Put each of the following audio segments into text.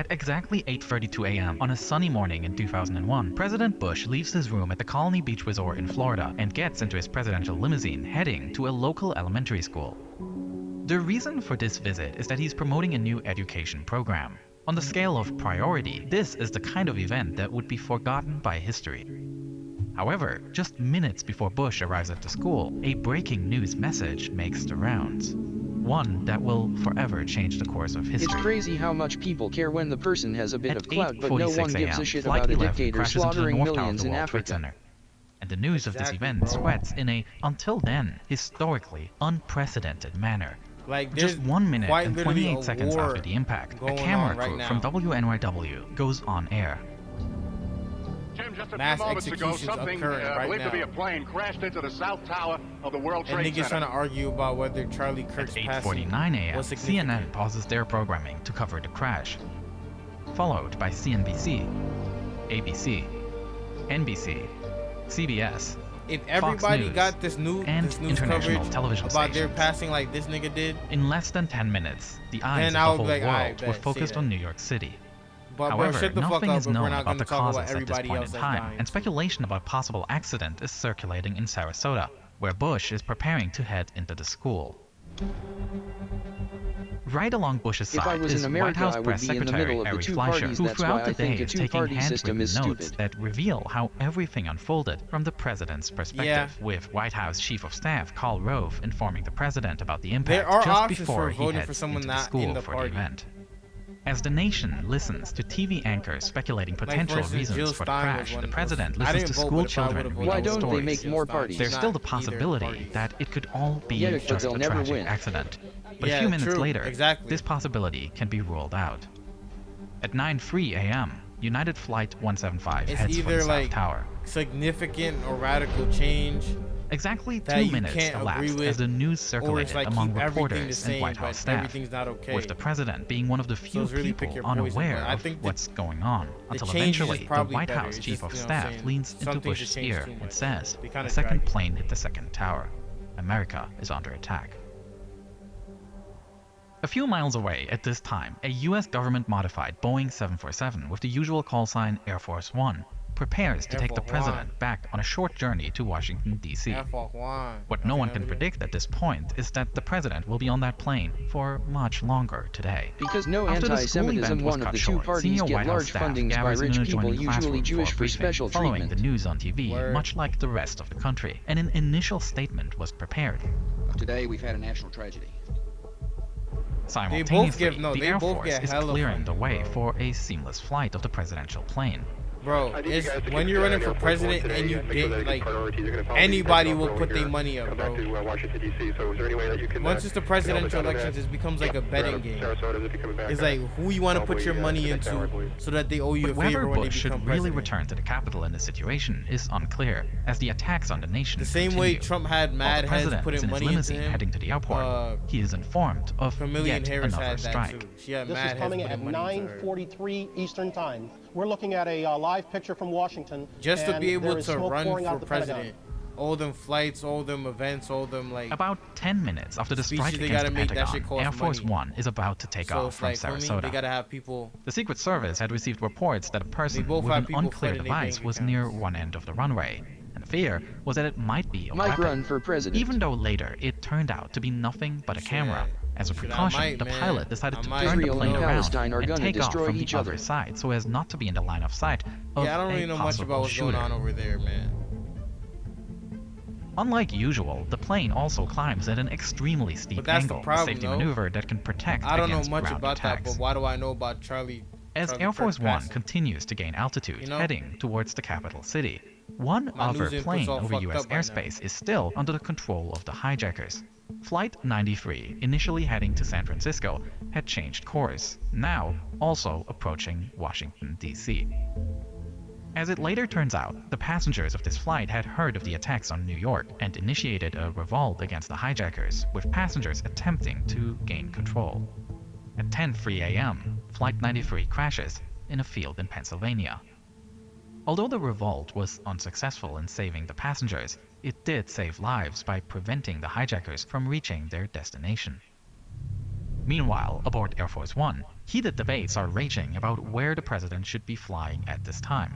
At exactly 8:32 a.m. on a sunny morning in 2001, President Bush leaves his room at the Colony Beach Resort in Florida and gets into his presidential limousine heading to a local elementary school. The reason for this visit is that he's promoting a new education program. On the scale of priority, this is the kind of event that would be forgotten by history. However, just minutes before Bush arrives at the school, a breaking news message makes the rounds. One that will forever change the course of history. It's crazy how much people care when the person has a bit of clout, but no one gives a shit Flight about a 11 dictator crashes into the slaughtering north tower of millions the in World Trade Africa. Center. And the news of this event spreads in a, until then, historically unprecedented manner. Like, just 1 minute and 28 seconds war after the impact, a going camera on right crew now. from WNYW goes on air. Tim, just a Mass few moments ago, executions something occurring right believed to be now. a plane crashed into the south tower of the World And Trade niggas trying Center. to argue about whether Charlie Kirk's At passing 8:49 a.m., was significant. CNN pauses their programming to cover the crash, followed by CNBC, ABC, NBC, CBS, If everybody News, got this news international coverage television about their stations. passing like this nigga did, In less than 10 minutes, the eyes Then of I the would whole be like, "Alright, world bet, were say focused that." on New York City. but bro, However, shut the fuck nothing up is if we're known not about going the to talk about causes at this everybody point else in that's time, dying. and speculation about possible accident is circulating in Sarasota, where Bush is preparing to head into the school. Right along Bush's If I side was is in White America, House I would Press be in the Secretary middle of the Ari two Fleischer, parties. who That's throughout why the I think day a is taking two-party system handwritten is notes stupid. that reveal how everything unfolded from the president's perspective, with White House Chief of Staff Karl Rove informing the president about the impact There are just options before for he voting heads for someone into the not school in the for party. the event. As the nation listens to TV anchors speculating potential instance, reasons Jill for the Stein crash, was the one- president I listens didn't to vote, school but if I children would've reading Why voted, don't they stories. make more parties? There's still the Not either possibility party. that it could all be Yeah, but just they'll a never tragic win. accident. But a Yeah, few minutes true, later, exactly. this possibility can be ruled out. At 9:03 a.m., United Flight 175 It's heads for the either South like Tower. significant or radical change, Exactly that 2 you minutes can't agree elapsed with, as the news or circulated it's like among keep everything the reporters and same, White House but staff, everything's not okay. with the president being one of the few it's really pick people your poison, unaware but I of think what's going on, until change is eventually the probably White better. House It's Chief just, of you know what I'm Staff saying? leans into Some things Bush's just change ear too and much. says, They kinda "A second drag it." plane hit the second tower. America is under attack." A few miles away at this time, a US government-modified Boeing 747 with the usual call sign Air Force One prepares to Air take the Force president One. back on a short journey to Washington, D.C. What no one can predict at this point is that the president will be on that plane for much longer today. Because no After the school anti-Semitism, event was one of cut the two short, parties senior get White House large staff fundings by gathers in rich an people, adjoining usually classroom Jewish, a for briefing, special following the treatment. news on TV, Word. much like the rest of the country, and an initial statement was prepared. Today we've had a national tragedy. Simultaneously, no, the they Air both Force get is hella clearing the funding, way bro. for a seamless flight of the presidential plane. Bro, it's when you're running for president and you get like anybody will put their money up, bro. Once it's the presidential elections, it becomes like a betting game. It's like who you want to put your money into so that they owe you a But whether favor when they Bush should become really president. return to the Capitol in this situation is unclear, as the attacks on the nation The same way continue. Trump had While mad the heads president is putting in his money into limousine him, heading to the airport, he is informed of Chameleon yet Harris another had that strike. too. She had This mad is heads coming putting at money into her. 9:43 Eastern Time. We're looking at a live picture from Washington. Just to and be able there is to smoke run pouring out for of the Pentagon. president. All them flights, all them events, all them like. About 10 minutes after the Speeches strike they against the gotta make, that Pentagon, shit cost Air Force money. One is about to take So off it's from like, for me, Sarasota. they gotta have people. The Secret Service had received reports that a person both with have an people unclear flooding their device bank was accounts. near one end of the runway, and the fear was that it might be a Mike weapon. run for president. Even though later it turned out to be nothing but a camera. As a Shit, I precaution, might, the man. pilot decided I to might. turn the Israel plane and around Palestine are and gonna take off destroy from the each other other. side so as not to be in the line of sight of Yeah, I don't really a know much about possible what's shooter. going on over there, man. Unlike usual, the plane also climbs at an extremely steep But that's angle, the problem, a safety though. maneuver that can protect I don't know against much ground about attacks. that, but why do I know about Charlie? As Charlie Air Force Kirk One passing? continues to gain altitude, You know? heading towards the capital city, one My other news input's plane all over fucked U.S. up right now. airspace is still under the control of the hijackers. Flight 93, initially heading to San Francisco, had changed course, now also approaching Washington, D.C. As it later turns out, the passengers of this flight had heard of the attacks on New York and initiated a revolt against the hijackers, with passengers attempting to gain control. At 10:03 a.m., Flight 93 crashes in a field in Pennsylvania. Although the revolt was unsuccessful in saving the passengers, it did save lives by preventing the hijackers from reaching their destination. Meanwhile, aboard Air Force One, Heated debates are raging about where the president should be flying at this time.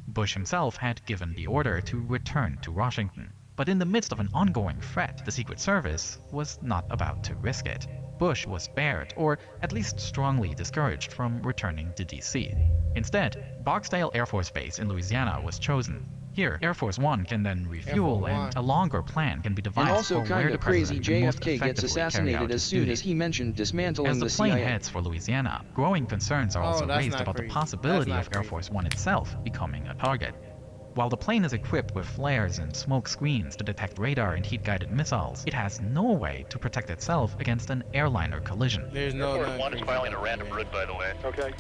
Bush himself had given the order to return to Washington. But in the midst of an ongoing threat, the Secret Service was not about to risk it. Bush was spared, or at least strongly discouraged from returning to DC. Instead, Barksdale Air Force Base in Louisiana was chosen. Here, Air Force One can then refuel, and a longer plan can be And devised also for where kind the of crazy, president can most JFK gets effectively carry out assassinated as his soon duty. as he mentioned As dismantling the the plane CIA. heads for Louisiana, growing concerns are also that's raised not about the crazy. possibility That's of not Air crazy. Force One itself becoming a target. While the plane is equipped with flares and smoke screens to detect radar and heat-guided missiles, it has no way to protect itself against an airliner collision. There's no Air Force nothing One is crazy filing a about random that, route, by the way. Okay.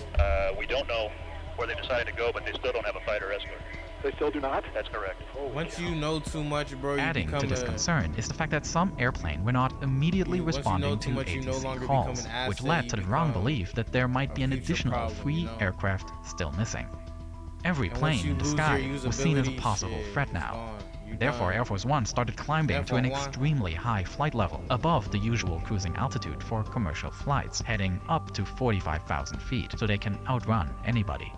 We don't know where they decided to go, but they still don't have a fighter escort. They still do not? That's correct. Once you know too much, bro, you Adding become to this concern is the fact that some airplanes were not immediately once you know responding too to much, you no ATC longer become calls, an asset, which led to the you wrong become belief that there might be an future additional problem, three you know? aircraft still missing. Every And once plane you in the lose sky your was seen as a usability, possible shit, threat it's now. gone. You're Therefore, done. Air Force One started climbing to an F1. extremely high flight level, above the usual cruising altitude for commercial flights, heading up to 45,000 feet, so they can outrun anybody.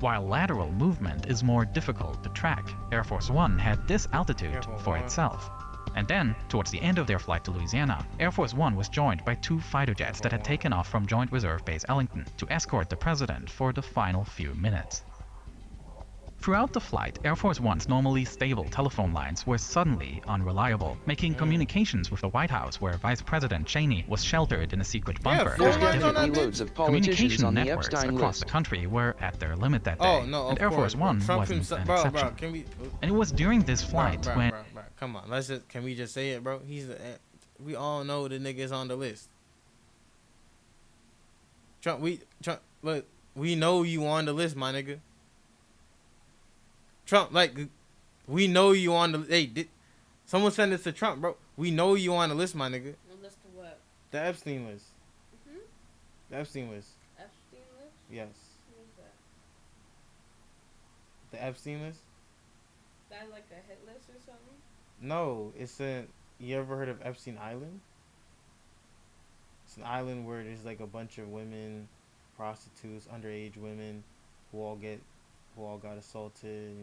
While lateral movement is more difficult to track, Air Force One had this altitude Careful, for boy. itself. And then, towards the end of their flight to Louisiana, Air Force One was joined by two fighter jets that had taken off from Joint Reserve Base Ellington to escort the president for the final few minutes. Throughout the flight, Air Force One's normally stable telephone lines were suddenly unreliable, making communications with the White House, where Vice President Cheney was sheltered in a secret bunker, phone There's lines on that definitely bitch? loads of politicians Communication on the networks Epstein across list. the country were at their limit that day, Oh no, and of Air course. Force One Trump wasn't himself, an bro, exception. can we? And it was during this flight when bro, come on, can we just say it, bro? We all know the nigga's on the list. Trump, look, we know you on the list, my nigga. Trump, like, we know you on the. Hey, someone send this to Trump, bro. We know you on the list, my nigga. The list of what? The Epstein list. Mhm. The Epstein list. Epstein list? Yes. What is that? The Epstein list. That like a hit list or something? No, it's a. You ever heard of Epstein Island? It's an island where there's like a bunch of women, prostitutes, underage women, who all got assaulted,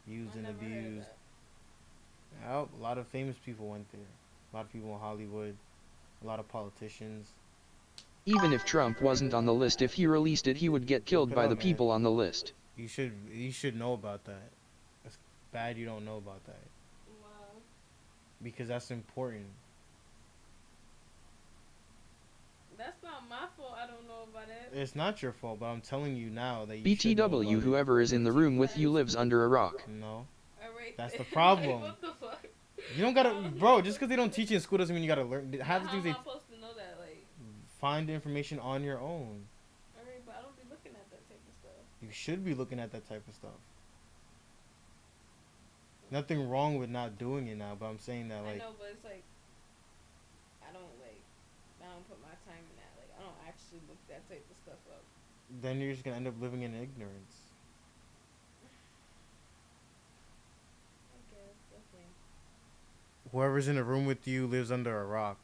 used and abused. Oh, a lot of famous people went there. A lot of people in Hollywood. A lot of politicians. Even if Trump wasn't on the list, if he released it, he would get killed Look it by up, the man. people on the list. You should know about that. It's bad you don't know about that Wow. because that's important. That's not my fault. I don't know about it. It's not your fault, but I'm telling you now that you should know BTW, about it. whoever is in the room with you lives under a rock. No, Alright. that's the problem. What the fuck? you don't gotta, bro. Just because they don't teach you in school doesn't mean you gotta learn. Half the How things am they I supposed to know that? Like, find the information on your own. alright, but I don't be looking at that type of stuff. You should be looking at that type of stuff. Nothing wrong with not doing it now, but I'm saying that I like know, but it's like, I don't put my time in that. Like, I don't actually look that type of stuff up. then you're just gonna end up living in ignorance. I guess, okay. Whoever's in the room with you lives under a rock.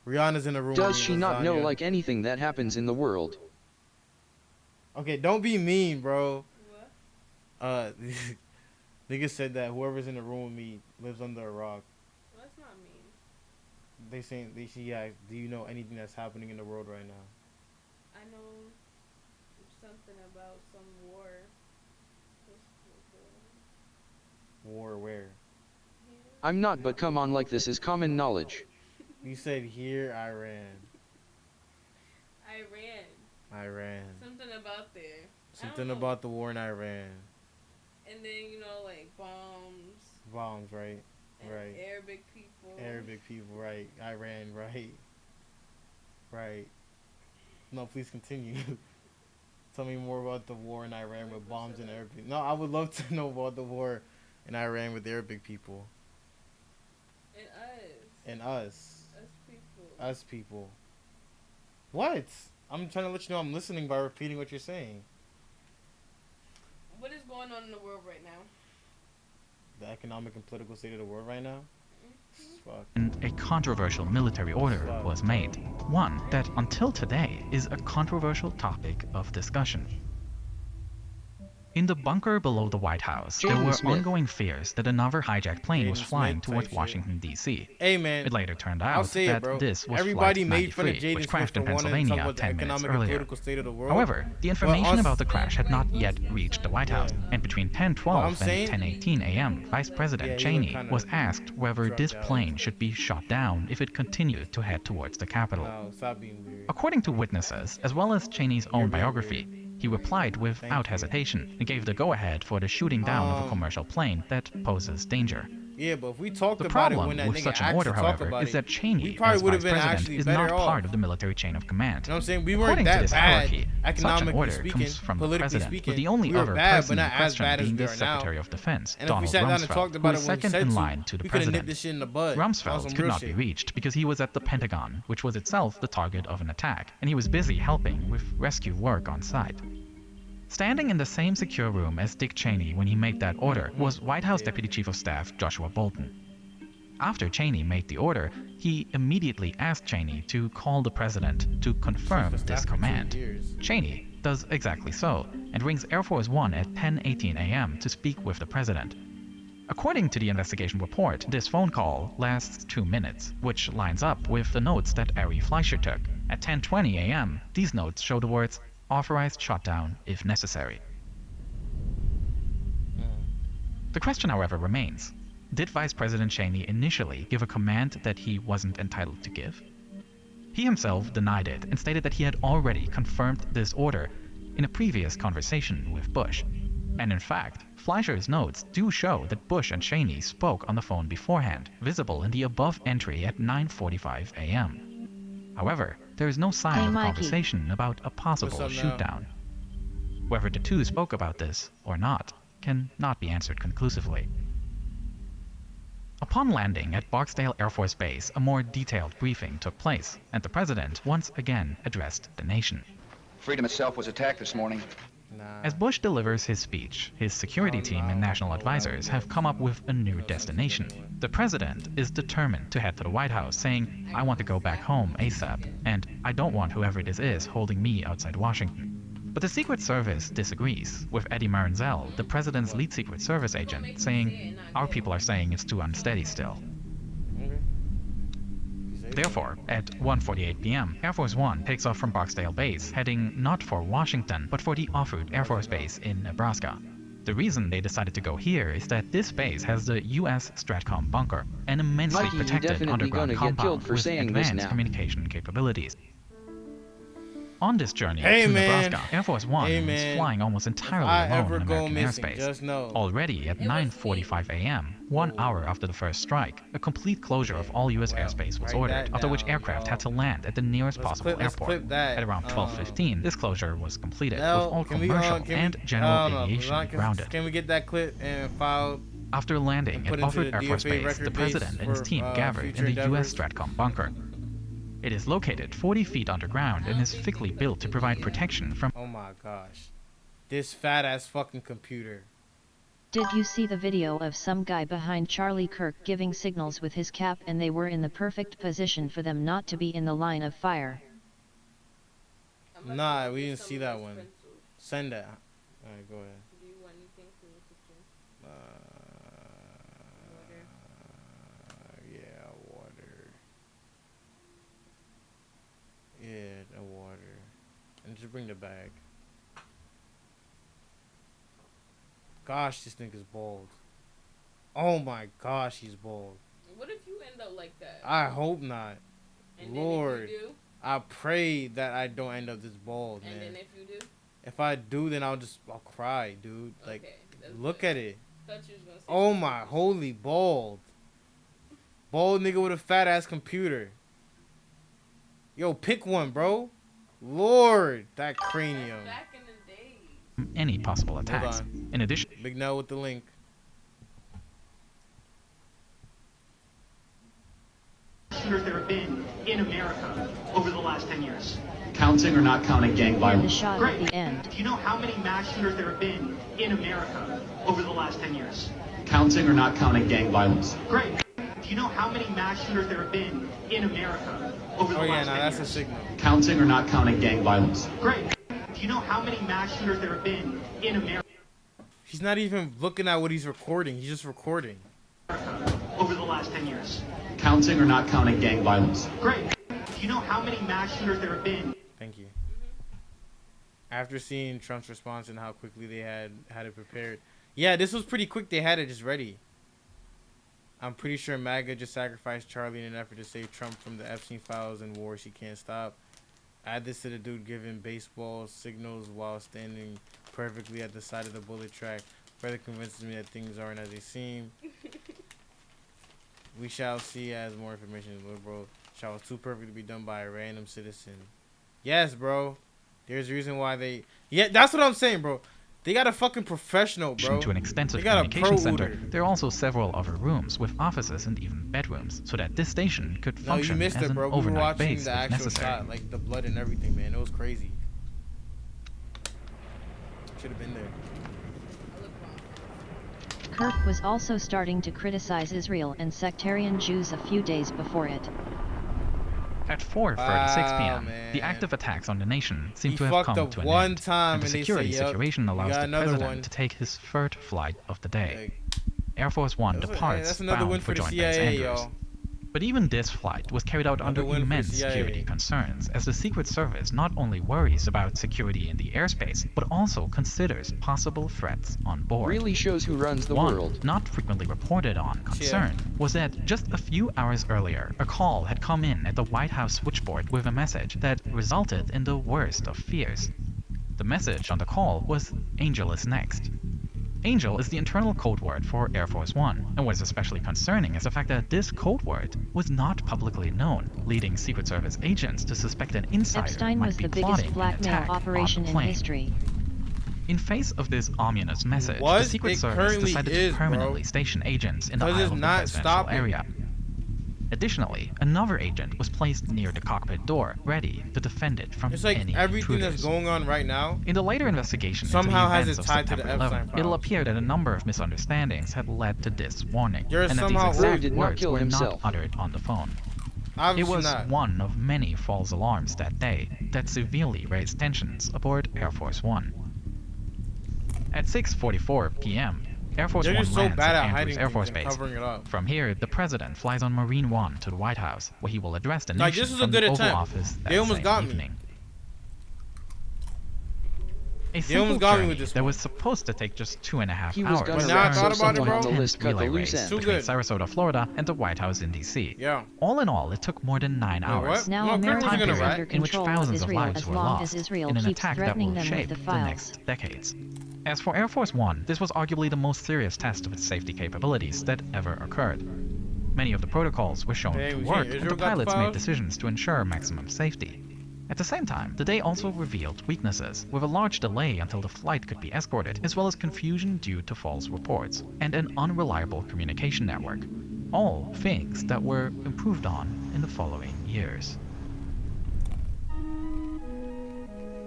Rihanna's in the room with Does me, she not know lasagna. like anything that happens in the world? Okay, don't be mean, bro. What? Nigga said that whoever's in the room with me lives under a rock. Well, that's not mean. She asked, do you know anything that's happening in the world right now? I know something about some war. War where? I'm not, but come on, like this is common knowledge. You said here, Iran. Iran. Something about there. Something about the war in Iran. And then, like bombs. Bombs, right? And Right. Arabic people. Arabic people, right? Iran, right? Right. No, please continue. Tell me more about the war in Iran with bombs and Arabic. No, I would love to know about the war in Iran with Arabic people. And us. And us. Us people. Us people. What? I'm trying to let you know I'm listening by repeating what you're saying. What is going on in the world right now? The economic and political state of the world right now? Fuck. and a controversial military order was made. One that until today is a controversial topic of discussion. In the bunker below the White House, there Jaden were Smith. ongoing fears that another hijacked plane was Jaden flying Smith towards type shit. Washington, D.C. Hey man, It later turned I'll out say it, that bro. this was Everybody Flight made fun of 93, Jaden which Smith crashed for in wanting to talk Pennsylvania about the 10 minutes economic and earlier. political state of the world. However, the information about the crash had not yet reached the White House, and between 10:12 and 10:18 a.m., Vice President Cheney was asked whether this plane should be shot down if it continued to head towards the Capitol. No, stop being weird. According to witnesses, as well as Cheney's own biography, he replied without hesitation and gave the go-ahead for the shooting down of a commercial plane that poses danger. Yeah, but if we talked The about it problem when that with nigga such an actually order, talked however, about is it, that we Cheney, probably as would have vice been president, actually is better not off. part of the military chain of command. You know what I'm saying? We weren't According to that this bad, hierarchy, such an economically order speaking, comes from the politically president, speaking. with the only We were other bad, person but in not as question bad as being we the are now. Secretary of Defense, And if we Donald sat down and Rumsfeld, talked who about is it when we second said in to, line to the we could have nipped president. this shit in the bud. Rumsfeld could not be reached because he was at the Pentagon, which was itself the target of an attack, and he was busy helping with rescue work on site. Standing in the same secure room as Dick Cheney when he made that order was White House Deputy Chief of Staff Joshua Bolten. After Cheney made the order, he immediately asked Cheney to call the president to confirm this command. Cheney does exactly so and rings Air Force One at 10:18 a.m. to speak with the president. According to the investigation report, this phone call lasts 2 minutes, which lines up with the notes that Ari Fleischer took. At 10:20 a.m., these notes show the words, "Authorized shutdown if necessary." The question, however, remains, did Vice President Cheney initially give a command that he wasn't entitled to give? He himself denied it and stated that he had already confirmed this order in a previous conversation with Bush. And in fact, Fleischer's notes do show that Bush and Cheney spoke on the phone beforehand, visible in the above entry at 9:45 a.m. However, there is no sign of a conversation about a possible shootdown. Whether the two spoke about this or not can not be answered conclusively. Upon landing at Barksdale Air Force Base, a more detailed briefing took place, and the president once again addressed the nation. Freedom itself was attacked this morning. As Bush delivers his speech, his security team and national advisors have come up with a new destination. The president is determined to head to the White House, saying, "I want to go back home ASAP, and I don't want whoever this is holding me outside Washington." But the Secret Service disagrees, with Eddie Maranzel, the president's lead Secret Service agent, saying, "Our people are saying it's too unsteady still." Therefore, at 1:48 p.m., Air Force One takes off from Barksdale Base, heading not for Washington, but for the Offutt Air Force Base in Nebraska. The reason they decided to go here is that this base has the U.S. Stratcom bunker, an immensely Mikey, you're protected definitely underground gonna get killed compound for with saying this advanced now. communication capabilities. On this journey Hey, to man. Nebraska, Air Force One Hey, is man. flying almost entirely If I alone ever in go American missing, airspace. just know. Already at 9:45 a.m., 1 hour after the first strike, a complete closure of all U.S. airspace was write ordered, that after which down, aircraft had to y'all. land at the nearest Let's possible clip airport. that. At around 12:15, this closure was completed, Now, with all can we, commercial can we- and general I don't know, aviation Ron, grounded. Can we get that clip and file? After landing and at put into Offutt the Air Force DFA Base, the record president base and his for, team gathered in future the U.S. endeavors? Stratcom bunker. It is located 40 feet underground and is thickly built to provide protection from Oh my gosh, this fat ass fucking computer. Did you see the video of some guy behind Charlie Kirk giving signals with his cap, and they were in the perfect position for them not to be in the line of fire? Nah, we didn't see that one. Send that. Alright, go ahead. Do you want anything from the kitchen? Yeah, water. Yeah, the water. And just bring the bag. Gosh, this nigga's bald. Oh my gosh, he's bald. What if you end up like that? I hope not. And Lord, then if you do? I pray that I don't end up this bald, And man. then if you do? If I do, then I'll cry, dude. Like, Okay, that's look good. at it. Thought you was gonna say Oh something. my holy bald. Bald nigga with a fat ass computer. Yo, pick one, bro. Lord, that cranium. Back in the day. any possible attacks. on. In addition, Big Nell with the link. Shooters there have been in America over the last 10 years. Counting or not counting gang And the violence? shot at the end. Do you know how many mass shooters there have been in America over the last 10 years? Counting or not counting gang violence? Great. Do you know how many mass shooters there have been in America over the last 10 that's years? a signal. Counting or not counting gang violence? Great. Do you know how many mass shooters there have been in America? He's not even looking at what he's recording. He's just recording. Over the last 10 years. Counting or not counting gang violence? Great. Do you know how many mass shooters there have been? Thank you. After seeing Trump's response and how quickly they had it prepared. Yeah, this was pretty quick. They had it just ready. I'm pretty sure MAGA just sacrificed Charlie in an effort to save Trump from the Epstein files and war she can't stop. Add this to the dude giving baseball signals while standing perfectly at the side of the bullet track. Further convinces me that things aren't as they seem. We shall see as more information is liberal. Shall too perfect to be done by a random citizen. Yes, bro. There's a reason why they... Yeah, that's what I'm saying, bro. They got a fucking professional, bro. To an extensive They got a communication pro center, looter. there are also several other rooms with offices and even bedrooms, so that this station could No, you function missed as it, an bro. We were overnight watching base the if actual necessary. shot, like the blood and everything, man. It was crazy. Should have been there. Kirk was also starting to criticize Israel and sectarian Jews a few days before it. At 4:36 p.m., man. the active attacks on the nation seem He to have fucked come up to an one end, time and the and they say, security "Yup, situation you allows got the another president one." to take his third flight of the day. Air Force One departs That's another win bound for the Joint Base CIA, Andrews. y'all. But even this flight was carried out Another under win for immense CIA. security concerns, as the Secret Service not only worries about security in the airspace, but also considers possible threats on board. Really shows who runs the One world. not frequently reported on concern was that just a few hours earlier, a call had come in at the White House switchboard with a message that resulted in the worst of fears. The message on the call was "Angel is next." Angel is the internal code word for Air Force One, and what is especially concerning is the fact that this code word was not publicly known, leading Secret Service agents to suspect an insider Epstein might was be the biggest plotting an blackmail attack operation on the in plane. history. In face of this ominous message, the Was? Secret It Service currently decided is, to bro. permanently station agents in the Because aisle it's of the not presidential stopping. area. Additionally, another agent was placed near the cockpit door, ready to defend it from It's like any everything intruders. that's going on right now. In the later investigation Somehow into the has events it of tied to the September 11, Epstein it'll files. appear that a number of misunderstandings had led to this warning, You're and that somehow these Roe exact did not words kill were himself. not uttered on the phone. Obviously It was not. one of many false alarms that day that severely raised tensions aboard Air Force One. At 6:44 p.m., Air Force They're One just so lands bad at at hiding Andrews Air things Force and Base. covering it up. From here, the president flies on Marine One to the White House, where he will address the Like, nation this is a from good the Oval attempt. Office that They almost same got me. evening. A They simple almost got me journey with this that one. was supposed to take just 2.5 He was hours. gonna But now I wreck, so thought about it, someone bro. on the list cut the relay loose race end. Too between good. Sarasota, Florida, and the White House in D.C. Yeah. All in all, it took more than 9 hours. what? Now No, America Kirk wasn't is gonna under rat. In which control of thousands of Israel lives as were long lost as Israel in an keeps attack that threatening will them with shape the the files. next decades. As for Air Force One, this was arguably the most serious test of its safety capabilities that ever occurred. Many of the protocols were shown Hey, to we work, saying and Israel the got the pilots made files? decisions to ensure maximum safety. At the same time, the day also revealed weaknesses, with a large delay until the flight could be escorted, as well as confusion due to false reports, and an unreliable communication network. All things that were improved on in the following years.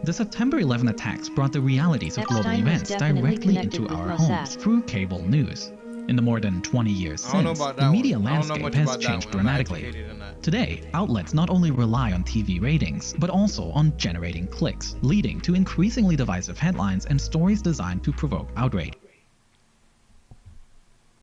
The September 11 attacks brought the realities of global Epstein was events definitely directly connected into with our Mossad. homes through cable news. In the more than 20 years I don't know since, about the that media one. I don't know landscape much has about that changed one. I'm not dramatically. educated on that. Today, outlets not only rely on TV ratings, but also on generating clicks, leading to increasingly divisive headlines and stories designed to provoke outrage.